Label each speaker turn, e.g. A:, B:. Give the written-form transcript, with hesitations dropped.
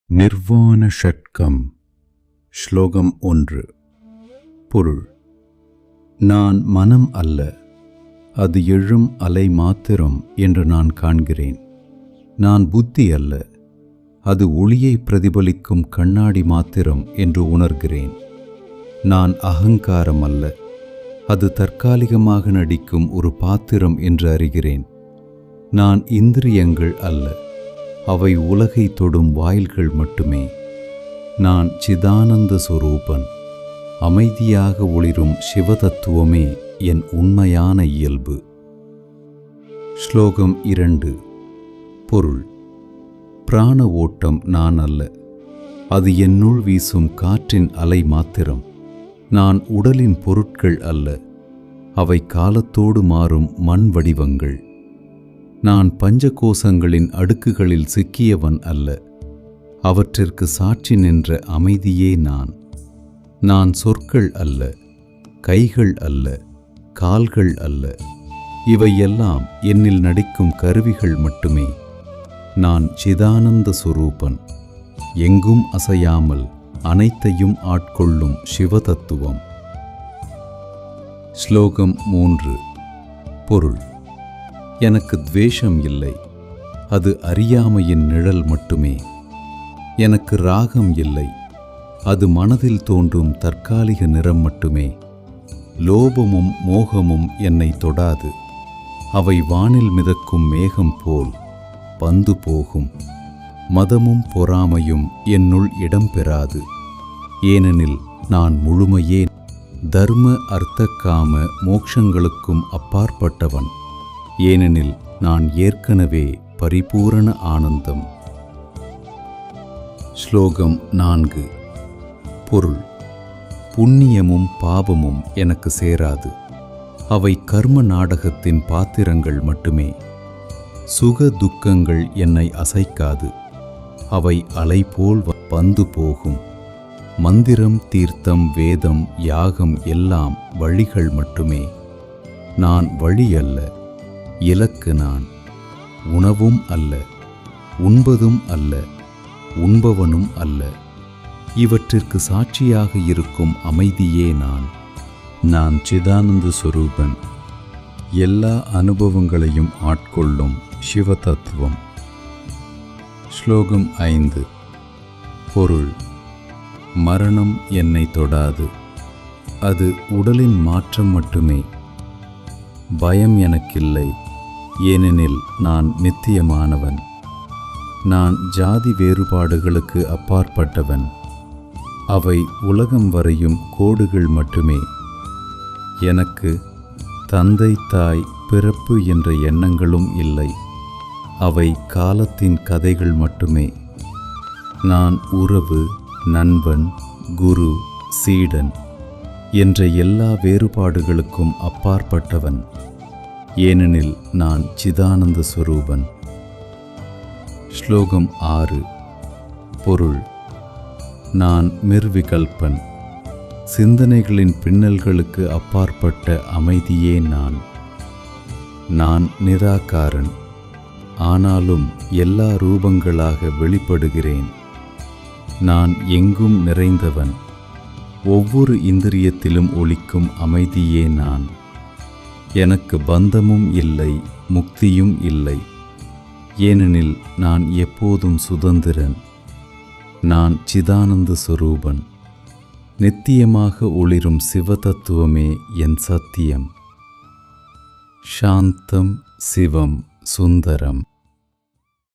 A: நிர்வாண ஷட்கம். ஸ்லோகம் 1. பொருள். நான் மனம் அல்ல, அது எழும் அலை மாத்திரம் என்று நான் காண்கிறேன். நான் புத்தி அல்ல, அது ஒளியை பிரதிபலிக்கும் கண்ணாடி மாத்திரம் என்று உணர்கிறேன். நான் அகங்காரம் அல்ல, அது தற்காலிகமாக நடிக்கும் ஒரு பாத்திரம் என்று அறிகிறேன். நான் இந்திரியங்கள் அல்ல, அவை உலகை தொடும் வாயில்கள் மட்டுமே. நான் சிதானந்த சொரூபன், அமைதியாக ஒளிரும் சிவதத்துவமே என் உண்மையான இயல்பு. ஸ்லோகம் 2. பொருள். பிராண ஓட்டம் நான் அல்ல, அது என்னுள் வீசும் காற்றின் அலை மாத்திரம். நான் உடலின் பொருட்கள் அல்ல, அவை காலத்தோடு மாறும் மண் வடிவங்கள். நான் பஞ்சகோசங்களின் அடுக்குகளில் சிக்கியவன் அல்ல, அவற்றிற்கு சாட்சி நின்ற அமைதியே நான். நான் சொற்கள் அல்ல, கைகள் அல்ல, கால்கள் அல்ல, இவையெல்லாம் என்னில் நடிக்கும் கருவிகள் மட்டுமே. நான் சிதானந்த சொரூபன், எங்கும் அசையாமல் அனைத்தையும் ஆட்கொள்ளும் சிவதத்துவம். ஸ்லோகம் 3. பொருள். எனக்கு துவேஷம் இல்லை, அது அறியாமையின் நிழல் மட்டுமே. எனக்கு ராகம் இல்லை, அது மனதில் தோன்றும் தற்காலிக நிறம் மட்டுமே. லோபமும் மோகமும் என்னை தொடாது, அவை வானில் மிதக்கும் மேகம் போல் வந்து போகும். மதமும் பொறாமையும் என்னுள் இடம் பெறாது, ஏனெனில் நான் முழுமையே தர்ம அர்த்த காம மோட்சங்களுக்கும் அப்பாற்பட்டவன். ஏனெனில் நான் ஏற்கனவே பரிபூரண ஆனந்தம். ஸ்லோகம் 4. பொருள். புண்ணியமும் பாவமும் எனக்கு சேராது, அவை கர்ம நாடகத்தின் பாத்திரங்கள் மட்டுமே. சுக துக்கங்கள் என்னை அசைக்காது, அவை அலை போல் வந்து போகும். மந்திரம், தீர்த்தம், வேதம், யாகம் எல்லாம் வழிகள் மட்டுமே. நான் வழி அல்ல, இலக்கு நான். உணவும் அல்ல, உண்பதும் அல்ல, உண்பவனும் அல்ல, இவற்றிற்கு சாட்சியாக இருக்கும் அமைதியே நான். நான் சிதானந்த சொரூபன், எல்லா அனுபவங்களையும் ஆட்கொள்ளும் சிவதத்துவம். ஸ்லோகம் 5. பொருள். மரணம் என்னை தொடாது, அது உடலின் மாற்றம் மட்டுமே. பயம் எனக்கில்லை, ஏனெனில் நான் நித்தியமானவன். நான் ஜாதி வேறுபாடுகளுக்கு அப்பாற்பட்டவன், அவை உலகம் வரையும் கோடுகள் மட்டுமே. எனக்கு தந்தை தாய் பிறப்பு என்ற எண்ணங்களும் இல்லை, அவை காலத்தின் கதைகள் மட்டுமே. நான் உறவு, நண்பன், குரு, சீடன் என்ற எல்லா வேறுபாடுகளுக்கும் அப்பாற்பட்டவன், ஏனெனில் நான் சிதானந்த சொரூபன். ஸ்லோகம் 6. பொருள். நான் மிர்விகல்பன், சிந்தனைகளின் பின்னல்களுக்கு அப்பாற்பட்ட அமைதியே நான். நான் நிராகாரன், ஆனாலும் எல்லா ரூபங்களாக வெளிப்படுகிறேன். நான் எங்கும் நிறைந்தவன், ஒவ்வொரு இந்திரியத்திலும் ஒலிக்கும் அமைதியே நான். எனக்கு பந்தமும் இல்லை, முக்தியும் இல்லை, ஏனெனில் நான் எப்போதும் சுதந்திரன். நான் சிதானந்த சொரூபன், நித்தியமாக ஒளிரும் சிவதத்துவமே என் சத்தியம். சாந்தம் சிவம் சுந்தரம்.